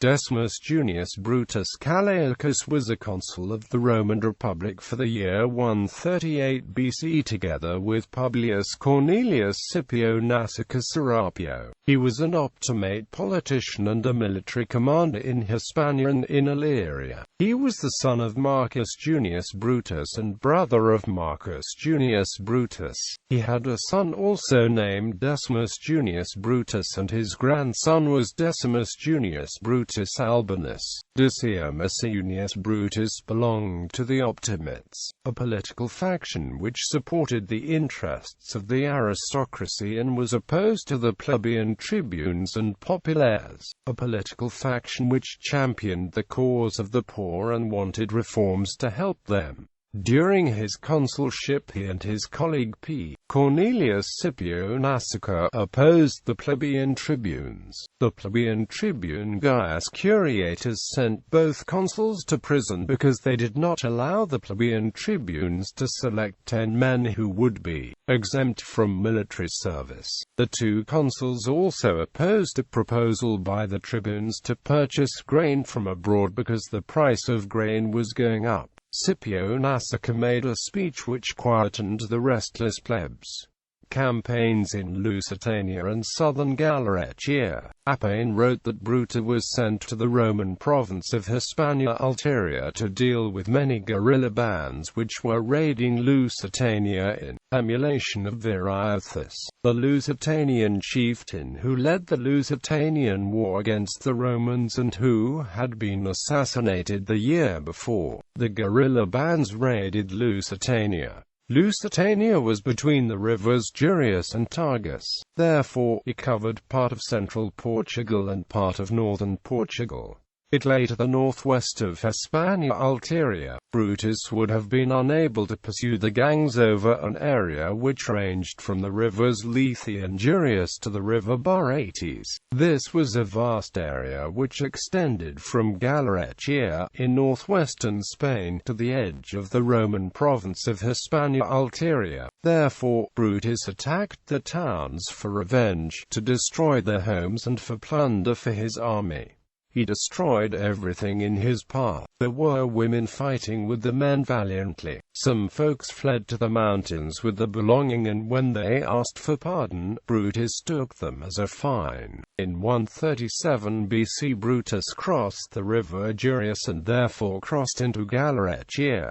Decimus Junius Brutus Callaicus was a consul of the Roman Republic for the year 138 BC together with Publius, Cornelius, Scipio, Nasica, Serapio. He was an optimate politician and a military commander in Hispania and in Illyria. He was the son of Marcus Junius Brutus and brother of Marcus Junius Brutus. He had a son also named Decimus Junius Brutus, and his grandson was Decimus Junius Brutus Albinus. Decimus Junius Brutus belonged to the optimates, a political faction which supported the interests of the aristocracy and was opposed to the plebeian tribunes and populares, a political faction which championed the cause of the poor and wanted reforms to help them. During his consulship he and his colleague P. Cornelius Scipio Nasica opposed the plebeian tribunes. The plebeian tribune Gaius Curiatus sent both consuls to prison because they did not allow the plebeian tribunes to select 10 men who would be exempt from military service. The two consuls also opposed a proposal by the tribunes to purchase grain from abroad because the price of grain was going up. Scipio Nasica made a speech which quietened the restless plebs. Campaigns in Lusitania and southern Illyria.He. Appian wrote that Brutus was sent to the Roman province of Hispania Ulteria to deal with many guerrilla bands which were raiding Lusitania in emulation of Viriathus, the Lusitanian chieftain who led the Lusitanian war against the Romans and who had been assassinated the year before. The guerrilla bands raided Lusitania. Lusitania was between the rivers Jurius and Tagus. Therefore, it covered part of central Portugal and part of northern Portugal. It lay to the northwest of Hispania Ulteria. Brutus would have been unable to pursue the gangs over an area which ranged from the rivers Lethe and Jurius to the river Baretes. This was a vast area which extended from Illyria.He in northwestern Spain to the edge of the Roman province of Hispania Ulteria. Therefore, Brutus attacked the towns for revenge, to destroy their homes and for plunder for his army. He destroyed everything in his path. There were women fighting with the men valiantly. Some folks fled to the mountains with the belonging, and when they asked for pardon, Brutus took them as a fine. In 137 BC Brutus crossed the river Jurius and therefore crossed into Illyria.He.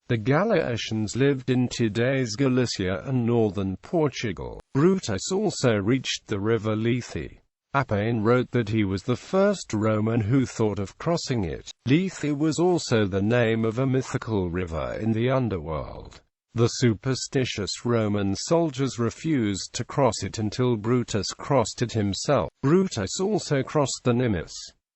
The Galicians lived in today's Galicia and northern Portugal. Brutus also reached the river Lethe. Appian wrote that he was the first Roman who thought of crossing it. Lethe was also the name of a mythical river in the underworld. The superstitious Roman soldiers refused to cross it until Brutus crossed it himself. Brutus also crossed the Nemus.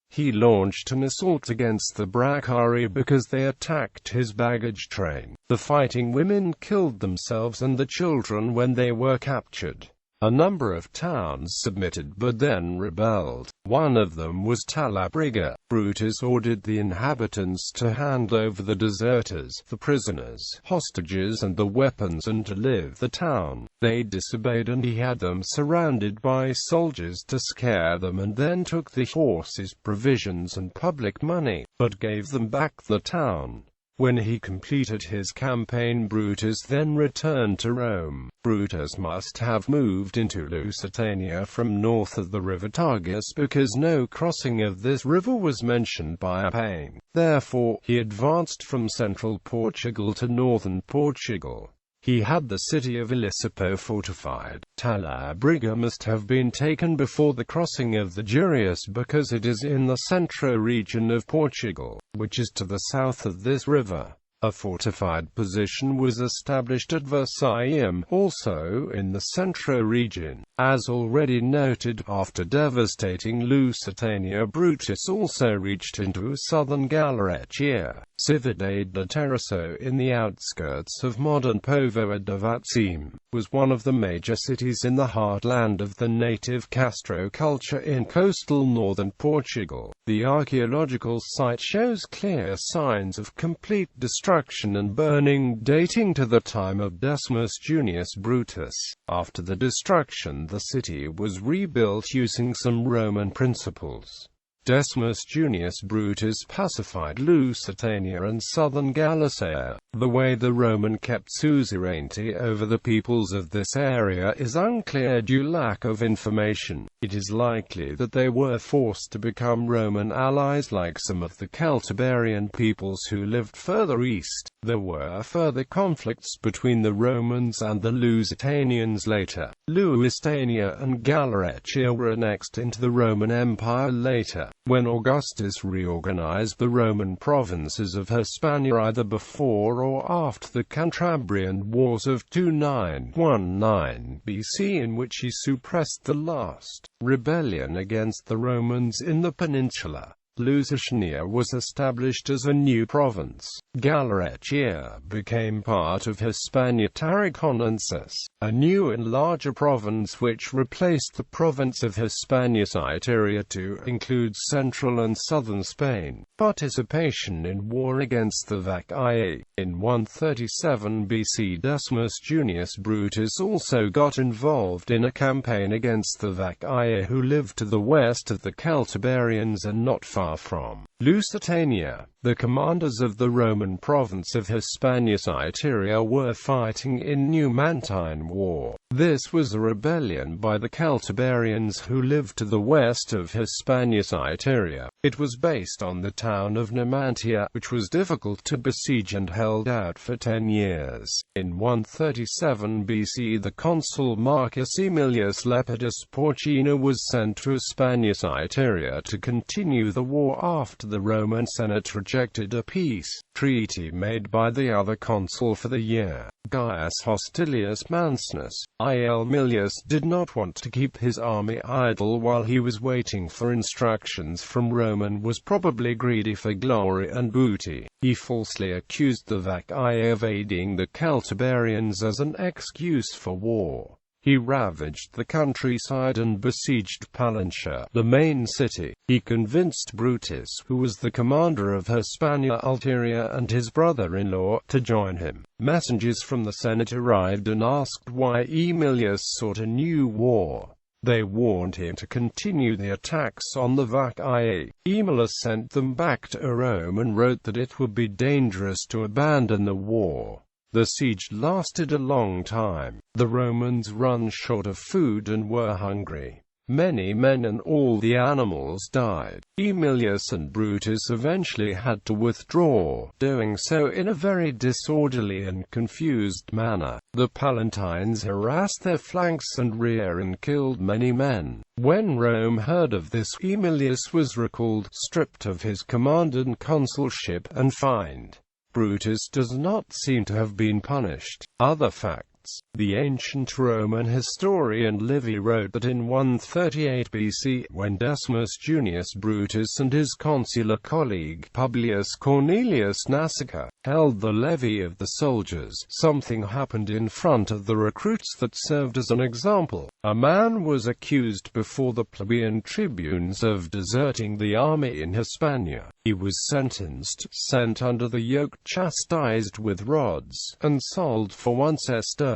He launched an assault against the Bracari because they attacked his baggage train. The fighting women killed themselves and the children when they were captured. A number of towns submitted but then rebelled. One of them was Talabriga. Brutus ordered the inhabitants to hand over the deserters, the prisoners, hostages and the weapons and to leave the town. They disobeyed and he had them surrounded by soldiers to scare them and then took the horses, provisions and public money, but gave them back the town. When he completed his campaign, Brutus then returned to Rome. Brutus must have moved into Lusitania from north of the river Tagus because no crossing of this river was mentioned by Appian. Therefore, he advanced from central Portugal to northern Portugal. He had the city of Illyria fortified. Talabriga must have been taken before the crossing of the Jurius because it is in the centro region of Portugal, which is to the south of this river. A fortified position was established at Versailles, also in the centro region. As already noted, after devastating Lusitania, Brutus also reached into southern Illyria.He. Cividade de Terrasso in the outskirts of modern Povoa de Varzim, was one of the major cities in the heartland of the native Castro culture in coastal northern Portugal. The archaeological site shows clear signs of complete destruction and burning dating to the time of Decimus Junius Brutus. After the destruction, the city was rebuilt using some Roman principles. Decimus Junius Brutus pacified Lusitania and southern Galatia. The way the Roman kept suzerainty over the peoples of this area is unclear due to lack of information. It is likely that they were forced to become Roman allies like some of the Celtiberian peoples who lived further east. There were further conflicts between the Romans and the Lusitanians later. Lusitania and Galatia were annexed into the Roman Empire later, when Augustus reorganized the Roman provinces of Hispania either before or after the Cantabrian Wars of 2919 BC, in which he suppressed the last rebellion against the Romans in the peninsula. Lusitania was established as a new province. Galatia became part of Hispania Tarraconensis, a new and larger province which replaced the province of Hispania Citerior to include central and southern Spain. Participation in war against the Vacae. In 137 BC, Decimus Junius Brutus also got involved in a campaign against the Vacae, who lived to the west of the Celtiberians and not far from Lusitania. The commanders of the Roman province of Hispania Citerior were fighting in Numantine War. This was a rebellion by the Celtiberians who lived to the west of Hispania Citerior. It was based on the town of Numantia, which was difficult to besiege and held out for 10 years. In 137 BC, the consul Marcus Aemilius Lepidus Porcina was sent to Hispania Citerior to continue the war after the Roman Senate rejected a peace treaty made by the other consul for the year. Gaius Hostilius Mancinus, Aemilius did not want to keep his army idle while he was waiting for instructions from Rome and was probably greedy for glory and booty. He falsely accused the Vacae of aiding the Celtiberians as an excuse for war. He ravaged the countryside and besieged Pallantia, the main city. He convinced Brutus, who was the commander of Hispania Ulterior, and his brother-in-law, to join him. Messengers from the Senate arrived and asked why Aemilius sought a new war. They warned him to continue the attacks on the Vacae. Aemilius sent them back to Rome and wrote that it would be dangerous to abandon the war. The siege lasted a long time. The Romans ran short of food and were hungry. Many men and all the animals died. Aemilius and Brutus eventually had to withdraw, doing so in a very disorderly and confused manner. The Pallatines harassed their flanks and rear and killed many men. When Rome heard of this, Aemilius was recalled, stripped of his command and consulship, and fined. Brutus does not seem to have been punished. Other facts. The ancient Roman historian Livy wrote that in 138 BC, when Decimus Junius Brutus and his consular colleague Publius Cornelius Nasica held the levy of the soldiers, something happened in front of the recruits that served as an example. A man was accused before the plebeian tribunes of deserting the army in Hispania. He was sentenced, sent under the yoke, chastised with rods, and sold for 1 sesterce.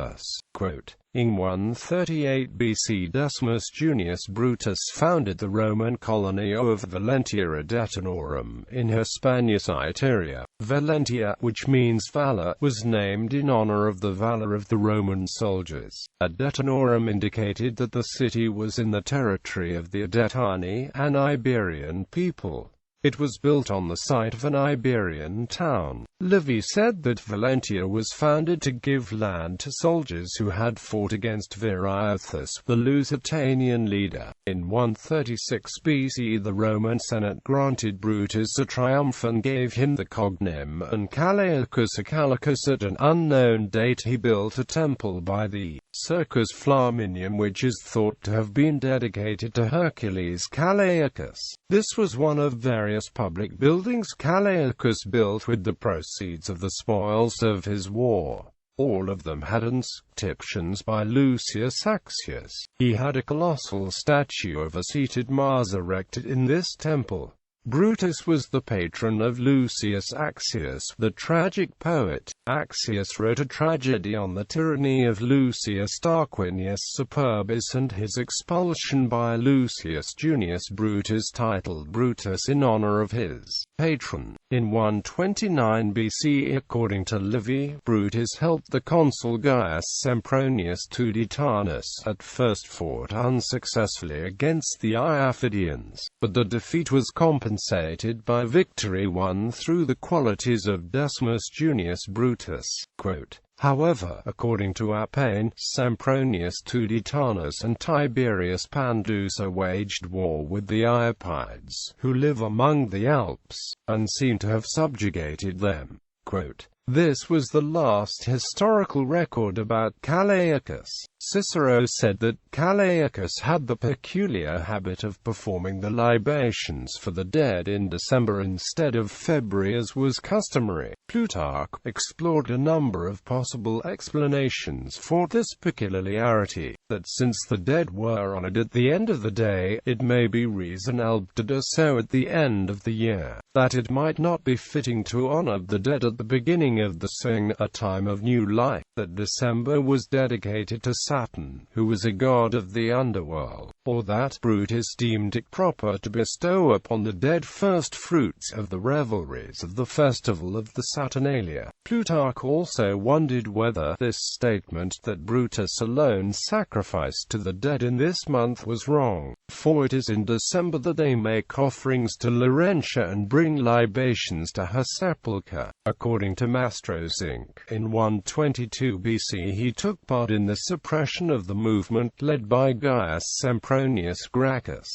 Quote, in 138 BC, Decimus Junius Brutus founded the Roman colony of Valentia Adetanorum in Hispania Citerior. Valentia, which means valor, was named in honor of the valor of the Roman soldiers. Adetanorum indicated that the city was in the territory of the Adetani, an Iberian people. It was built on the site of an Iberian town. Livy said that Valentia was founded to give land to soldiers who had fought against Viriathus, the Lusitanian leader. In 136 BC, the Roman Senate granted Brutus a triumph and gave him the cognomen Callaicus. At an unknown date he built a temple by the Circus Flaminium which is thought to have been dedicated to Hercules Callaicus. This was one of various public buildings Callaicus built with the proceeds of the spoils of his war. All of them had inscriptions by Lucius Accius. He had a colossal statue of a seated Mars erected in this temple. Brutus was the patron of Lucius Accius, the tragic poet. Accius wrote a tragedy on the tyranny of Lucius Tarquinius Superbus and his expulsion by Lucius Junius Brutus, titled Brutus in honor of his patron. In 129 BC, according to Livy, Brutus helped the consul Gaius Sempronius Tuditanus, at first fought unsuccessfully against the Iaphidians, but the defeat was compensated by victory won through the qualities of Decimus Junius Brutus. Quote, however, according to Appian, Sempronius Tuditanus and Tiberius Pandusa waged war with the Iapydes, who live among the Alps, and seem to have subjugated them. Quote, this was the last historical record about Callaicus. Cicero said that Callaicus had the peculiar habit of performing the libations for the dead in December instead of February as was customary. Plutarch explored a number of possible explanations for this peculiarity, that since the dead were honored at the end of the day, it may be reasonable to do so at the end of the year, that it might not be fitting to honor the dead at the beginning of the spring, a time of new life, that December was dedicated to Saturn, who was a god of the underworld, or that Brutus deemed it proper to bestow upon the dead first fruits of the revelries of the festival of the Saturnalia. Plutarch also wondered whether this statement that Brutus alone sacrificed to the dead in this month was wrong, for it is in December that they make offerings to Laurentia and bring libations to her sepulchre. According to Mastro's Inc., in 122 BC he took part in the suppression of the movement led by Gaius Sempronius Gracchus.